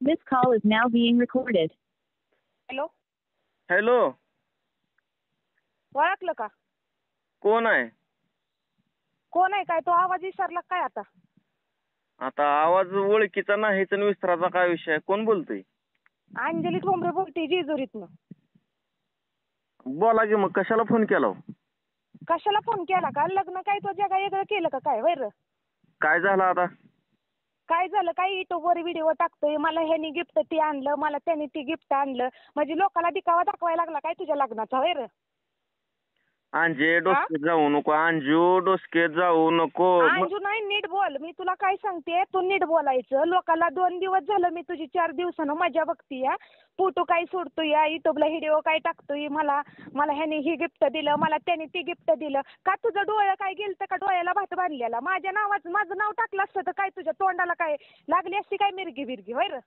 This call is now being recorded. Hello, hello, ओळखलं का? कोण आहे? कोण आहे काय? तो आवाज विसरला काय आता? आता आवाज ओळखीचा नाहीच आणि विसराचा काय विषय आहे? कोण बोलतोय? अंजली ठोंबरे बोलते जेजुरीतनं. बोला की मग, कशाला फोन केला हो? कशाला फोन केला का? लग्न काय तो जगा वेगळं केलं का काय? वैर काय झालं आता? काय झालं? काय युट्यूबवर व्हिडिओ टाकतोय, मला ह्यानी गिफ्ट ती आणलं, मला त्याने ती गिफ्ट आणलं, म्हणजे लोकाला दिखावा दाखवायला लागला काय तुझ्या लग्नाचा? वैर अंजे डोसके जाऊ नको, अंजू डोसके जाऊ नको. अंजू नाही, नीट बोल. मी तुला काय सांगते, तू नीट बोलायचं. लोकाला 2 दिवस झालं मी तुझी 4 दिवसानं मजा बघतीय. फोटो काय सोडतोय, युट्यूबला व्हिडिओ काय टाकतोय, मला ह्याने ही गिफ्ट दिलं, मला त्याने ती गिफ्ट दिलं. का तुझं डोळं काय गेलतं का? डोळ्याला भात बांधलेला? माझं नाव टाकलं असतं तर काय तुझ्या तोंडाला काय लागली असती काय मिरगी बिरगी? होय रे.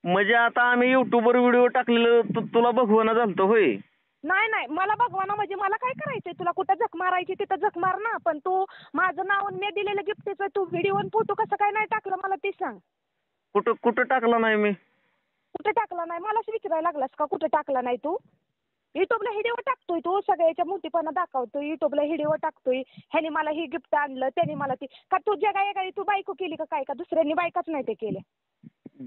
म्हणजे आता आम्ही युट्यूबवर व्हिडिओ टाकलेलं तुला बघवणं झालतं होय? नाही, मला भगवाना म्हणजे मला काय करायचंय? तुला कुठं झक मारायची तिथं झक मार ना, पण तू माझं नाव मी दिलेलं गिफ्टचं तू व्हिडिओ आणि फोटो कसं काय नाही टाकलं मला ते सांग. कुठं टाकला नाही मी? कुठे टाकला नाही? मलाच विचारायला लागलास का कुठे टाकला नाही तू? युट्यूबला व्हिडिओ टाकतोय तू, सगळ्याच्या मोठीपणा दाखवतोय, युट्यूबला व्हिडिओ टाकतोय, ह्याने मला ही गिफ्ट आणलं, त्याने मला ती. का तू जगाई तू बायको केली का काय? का दुसऱ्यांनी बायकाच नाही ते केले?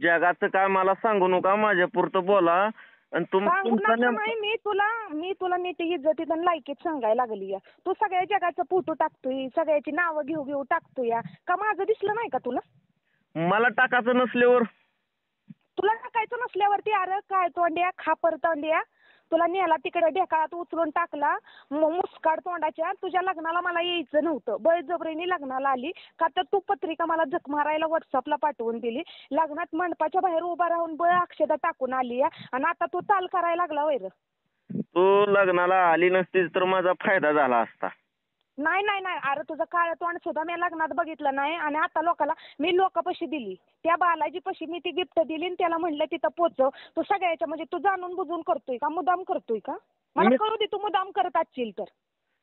जगाचं काय मला सांगू नका, माझ्या पुरतं बोला. आणि सांगू नका नाही, मी तुला नीट इज्जतीत आणि लायकीत सांगायला लागली. तू सगळ्या जगाचा फोटो टाकतोय, सगळ्याची नावं घेऊ टाकतोय. का माझं दिसलं नाही का तुला? मला टाकायचं नसल्यावर? तुला टाकायचं नसल्यावरती अरे काय तोंड्या, खापर तोंड्या, तुला नेला तिकडे ढेकाळात उचलून टाकला, मुस्काड तोंडाच्या. तुझ्या लग्नाला मला यायचं नव्हतं, बळजबरीने लग्नाला आली का? तर तू पत्रिका मला झक मारायला व्हॉट्सअपला पाठवून दिली, लग्नात मंडपाच्या बाहेर उभा राहून बळ अक्षता टाकून आली, आणि आता तू चाल करायला लागला वैर. तू लग्नाला आली नसतीस तर माझा फायदा झाला असता. नाही, अरे तुझं काळं तोंड सुद्धा मी लग्नात बघितलं नाही, आणि आता लोकाला मी लोकांपाशी दिली, त्या बालाजी पाशी मी ती गिफ्ट दिली आणि त्याला म्हणलं तिथं पोचव. तू सगळ्याच्या म्हणजे तू जाणून बुजून करतोय का? मुद्दाम करतोय का? मला करू दे, तू मुद्दाम करत असशील तर.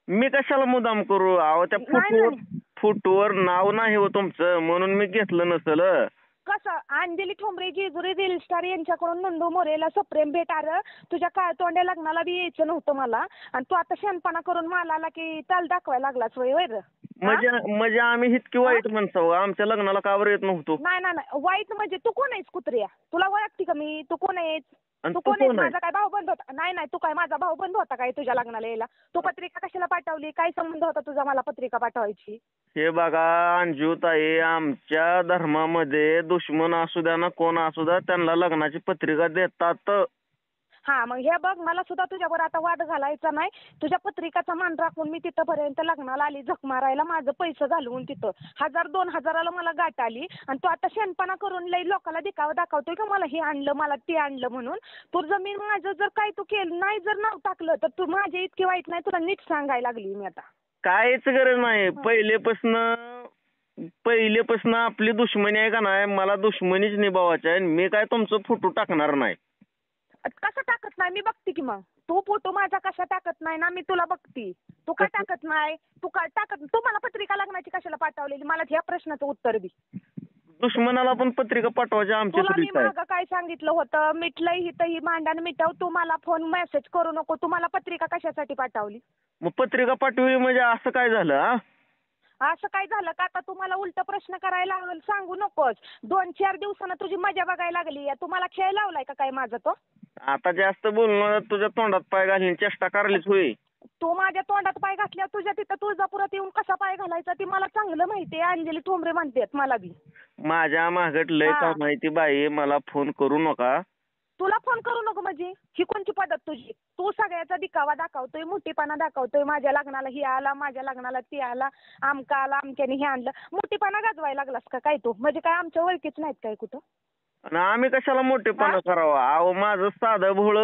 मी कशाला मुद्दाम करू? अहो त्या फोटोवर नाव नाही हो तुमचं, म्हणून मी घेतलं नसेल. कसं? अंजली ठोंबरे जेजुरी रील स्टार यांच्याकडून नंदू मोरेला सप्रेम भेट. अरे तुझ्या काय तोंड्या लग्नाला बी यायचं नव्हतं मला, आणि तू आता शहाणपणा करून मला आला की चाल दाखवायला लागलाच वैर. म्हणजे आम्ही इतकी वाईट माणसं? आमच्या लग्नाला का बरं येत नव्हतो? नाही, वाईट म्हणजे तू कोण आहेस कुत्र्या? तुला ओळखते का मी? तू कोण आहेस? तू कोण आहेस? माझा काय भाऊ बंद होता? नाही, तू काय माझा भाऊ बंद होता काय तुझ्या लग्नाला यायला? तू पत्रिका कशाला पाठवली? काय संबंध होता तुझा मला पत्रिका पाठवायची? हे बघा अंजूताई, आमच्या धर्मामध्ये दुश्मन असू द्या ना कोण असू द्या, त्यांना लग्नाची पत्रिका देतात. हा, मग हे बघ, मला सुद्धा तुझ्यावर आता वाद घालायचा नाही. तुझ्या पत्रिकाचा मान राखून मी तिथपर्यंत लग्नाला आली, झक मारायला माझं पैसे घालवून तिथं 1000-2000 मला गाठ आली, आणि तू आता शेणपणा करून लई लोकांना दिखावा दाखवतोय का मला हे आणलं, मला ते आणलं म्हणून. तुझं मी माझं जर काय तू केलं नाही, जर नाव टाकलं तर तू माझे इतकी वाईट नाही, तुला नीट सांगायला लागली मी आता. काहीच गरज नाही. पहिलेपासून आपली दुश्मनी आहे का नाही, मला दुश्मनीच निभावायची आहे. मी काय तुमचं फोटो टाकणार नाही. कसं टाकत नाही? मी बघते की मग तू फोटो माझा कसा टाकत नाही ना, मी तुला बघते. तू का टाकत नाही? तू मला पत्रिका लग्नाची कशाला पाठवलेली? मला ह्या प्रश्नाचं उत्तर दे. दुश्मनाला पण पत्रिका पाठवायची आमच्या तुला मी मागं काय सांगितलं होतं? मिटलंय हिथं ही भांडण मिटव, तू मला फोन मेसेज करू नको. तू मला पत्रिका कशासाठी पाठवली? मग पत्रिका पाठवली म्हणजे असं काय झालं? असं काय झालं का? आता तुम्हाला उलट प्रश्न करायला सांगू नकोस. 2-4 दिवसानं तुझी मजा बघायला लागली. तुम्हाला खेळ लावलाय का काय माझा तो? आता जास्त बोलणं तुझ्या तोंडात पाय घालून चेष्टा करायलीच होई. तू माझ्या तोंडात पाय घातल्या, तुझ्या तिथं तुळजापुरात येऊन कसा पाय घालायचा ते मला चांगलं माहितीये. अंजली ठोंबरे म्हणतात मला बी. माझ्या मागट लय का माहिती बाई, मला फोन करू नका. तुला फोन करू नको म्हणजे ही कोणती पद्धत तुझी? तू सगळ्याचा दिखावा दाखवतोय, मोठीपणा दाखवतोय. माझ्या लग्नाला ही आला, माझ्या लग्नाला ती आला, आमका आला, आमक्याने हे आणलं. मोठीपणा गाजवायला लागलास का काय तू? म्हणजे काय आमच्या ओळखीच नाहीत काय कुठं? आणि आम्ही कशाला मोठेपणा करावा? अहो माझं साधं भोळ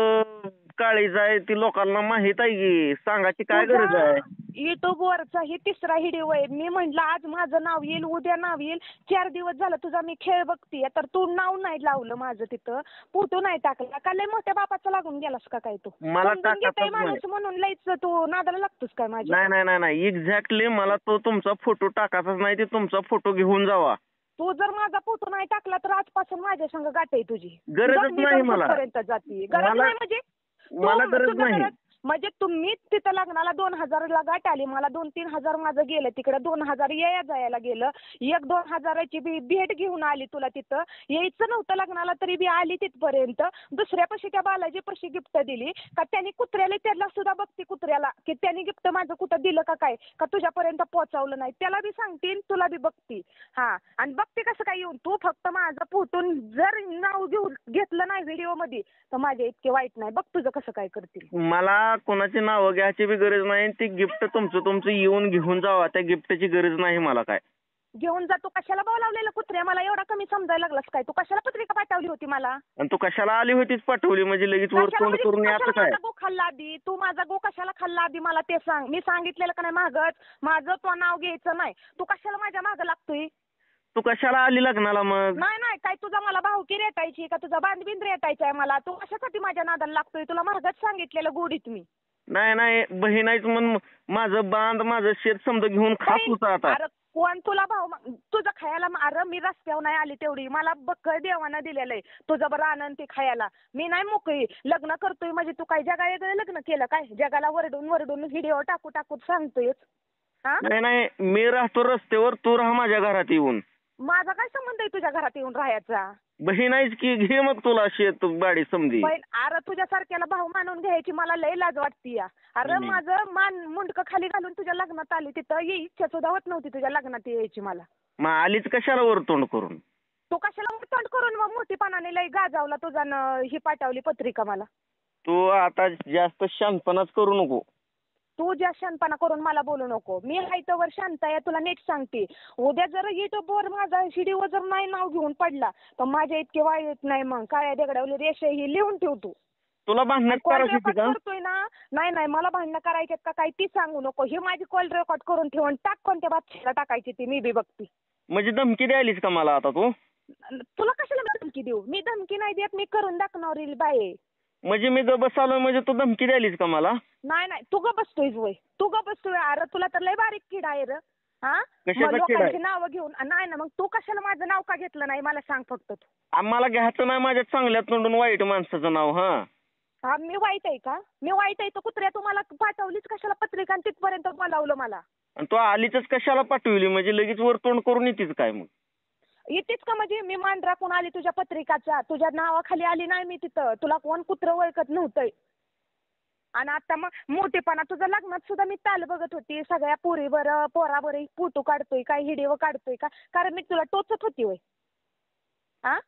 काळीज आहे, ती लोकांना माहित आहे की. सांगायची काय गरज आहे? युट्यूबवरचा हे 3रा व्हिडिओ आहे. मी म्हटलं आज माझं नाव येईल, उद्या नाव येईल. 4 दिवस झालं तुझा मी खेळ बघतीये, तर तू नाव नाही लावलं माझं तिथं, फोटो नाही टाकला. का लय मोठ्या बापाचा लागून गेलास का काय तू? मला टाकायचं माणूस म्हणून लयच तू नादाला लागतोस काय माझ्या? नाही, एक्झॅक्टली मला तो तुमचा फोटो टाकायचाच नाही. ते तुमचा फोटो घेऊन जावा. तू जर माझा फोटो नाही टाकला तर आजपासून माझ्या संग गाठ आहे तुझी. गरजच नाही मला. पर्यंत जाती गरज नाही म्हणजे मला गरज नाही. म्हणजे तुम्ही तिथं लग्नाला 2,000ला गाठ आली, मला 2-3 हजार माझं गेलं तिकडे, 2,000 यायला जायला गेलं, 1-2 हजाराची भेट घेऊन आली तुला तिथं. यायचं नव्हतं लग्नाला तरी बी आली तिथपर्यंत. दुसऱ्या पशी त्या बालाजी पशी गिफ्ट दिली का त्यांनी कुत्र्याला, त्याला सुद्धा बघते कुत्र्याला की त्यांनी गिफ्ट माझं कुठं दिलं का काय, का तुझ्यापर्यंत पोहोचवलं नाही, त्याला बी सांगतील तुला बी बघती. हा आणि बघते कसं काय येऊन, तू फक्त माझं फुटून जर नाव घेतलं नाही व्हिडिओ मध्ये तर माझे इतके वाईट नाही. बघ तुझं कसं काय करतील. मला कोणाची नावं घ्यायची बी गरज नाही. ती गिफ्ट तुमचं येऊन घेऊन जावा. त्या गिफ्टची गरज नाही मला. काय घेऊन जा? तू कशाला बोलावलेलं कुत्र्या? मला एवढा कमी समजायला लागलास काय? तू कशाला पत्रिका पाठवली होती मला? आणि तू कशाला आली होतीच पाठवली म्हणजे लगेच वर तोंड करून याचं काय? गो खाल्ला आधी तू माझा गो कशाला खाल्ला आधी मला ते सांग. मी सांगितलेलं का नाही मागच माझं तो नाव घ्यायचं नाही. तू कशाला माझ्या मागं लागतोय? तू कशाला आली लग्नाला मग? नाही काय तुझा मला भाऊकी रेटायची का तुझा बांधबिंद रेटायचा आहे मला? तू कशासाठी माझ्या नादाला लागतोय? तुला मागच सांगितलेलं गोडीत मी. नाही बहीणाईच म्हणून माझं बांध माझं शेत समजा घेऊन खात होता आता. अरे कोण तुला भाऊ तुझं खायला? अरे मी रस्त्यावर नाही आली तेवढी, मला बक्कळ देवानं दिलेलं आहे तुझं बरं आनंद ते खायला. मी नाही मोकळी. लग्न करतोय म्हणजे तू काय जगा वेगळं लग्न केलं काय? जगाला वरडून व्हिडिओ टाकू सांगतोय. हा नाही मी राहतो रस्त्यावर, तू राहा माझ्या घरात येऊन. माझा काय संबंध आहे तुझ्या घरात येऊन राहायचा? बहीणाईच की घे मग तुला शेत बाडी समजी. अरे तुझ्यासारख्याला भाऊ मानून घ्यायची मला लय लाज वाटती. अरे माझं मुंडकं खाली घालून तुझ्या लग्नात आली, तिथं इच्छा सुद्धा होत नव्हती तुझ्या लग्नात यायची मला. मग आलीच कशाला वर तोंड करून? तू कशाला तोंड करून मग मोठीपणाने लय गाजावला तुझा ही पाठवली पत्रिका मला. तू आता जास्त शांतपणाच करू नको. तू ज्या शांतपणा करून मला बोलू नको. मी हायतवर शांत आहे तुला नीट सांगते. उद्या जर युट्यूबवर माझा व्हिडिओ जर नाही नाव घेऊन पडला तर माझ्या इतके वाईट नाही. मग काळ्या दगडावली रेषा ही लिहून ठेवतो. तुला भांडण करायची का? करतोय ना? नाही मला भांडणं करायच्यात का काय ती सांगू नको. ही माझी कॉल रेकॉर्ड करून ठेवून टाक. कोणत्या बातमीला टाकायची ती मी बी बघते. म्हणजे धमकी द्यायलीस का मला आता तू? तुला कशाला धमकी देऊ? मी धमकी नाही देत. मी करून दाखवणार बाई. म्हणजे मी ग बसालो म्हणजे तू धमकी द्यायलीस का मला? नाही तू ग बसतोय वय. तू ग बसतोय. अरे तुला तर लय बारीक किडा आहे रे. हा लोकांची नावं घेऊन. नाही ना मग तू कशाला माझं नाव का घेतलं नाही मला सांग फक्त. आम्हाला घ्यायचं नाही माझ्या चांगल्या तोंडून वाईट माणसाचं नाव. हा मी वाईट आहे का? मी वाईट आहे तर कुत्र्या तुम्हाला पाठवलीच कशाला पत्रिका आणि तिथपर्यंत बोलावलं मला? आणि तू आलीच कशाला पाठवली? म्हणजे लगेच वर तोंड करून येतेच काय मग? येतेच का म्हणजे? मी मान राखून आली तुझ्या पत्रिकाचा. तुझ्या नावाखाली आली नाही मी तिथं. तुला कोण कुत्र ओळखत नव्हतंय. आणि आता मग मोठेपणा तुझं लग्नात सुद्धा मी ताल बघत होती. सगळ्या पोराबर फोटो काढतोय काय व्हिडिओ काढतोय का? कारण मी तुला टोचत होती वय. हा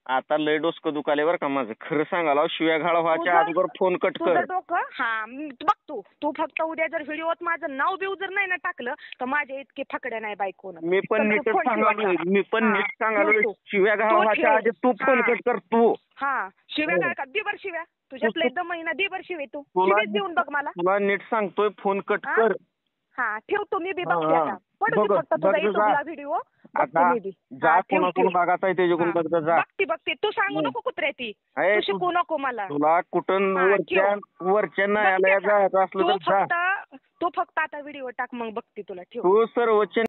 आता लय डोसकं दुखाले बरं का माझं. खरं सांगायला शिव्या घाळ व्हायच्या अगोदर फोन कट कर. तुझं डोकं बघ तू फक्त उद्या जर व्हिडिओत माझं नाव बिव जर नाही ना टाकलं तर माझ्या इतके फकड्या नाही बायकोनं. मी पण नीट सांगालो शिव्या घाळ व्हायच्या आधी तू फोन कट कर. तू शिव्या काय का? दिवर शिव्या तुझ्यातले एकदम महिना दिवर शिवे तू शिवेच देऊन बघ मला. तुला नीट सांगतोय फोन कट कर. ठेवतो मी बी बघते आता. पडू दे फक्त तुझा युट्यूबला व्हिडिओ. जा कोणाकडून बघायचा आहे त्याच्याकडून बघ जा. बघते तू सांगू नको कुत्र्या ती. तू शिकवू नको मला. तुला कुठून वरच्या न्यायालयात जायचं असलं तर तू फक्त आता व्हिडिओ टाक मग बघते तुला. ठेव. तू सर्वोच्च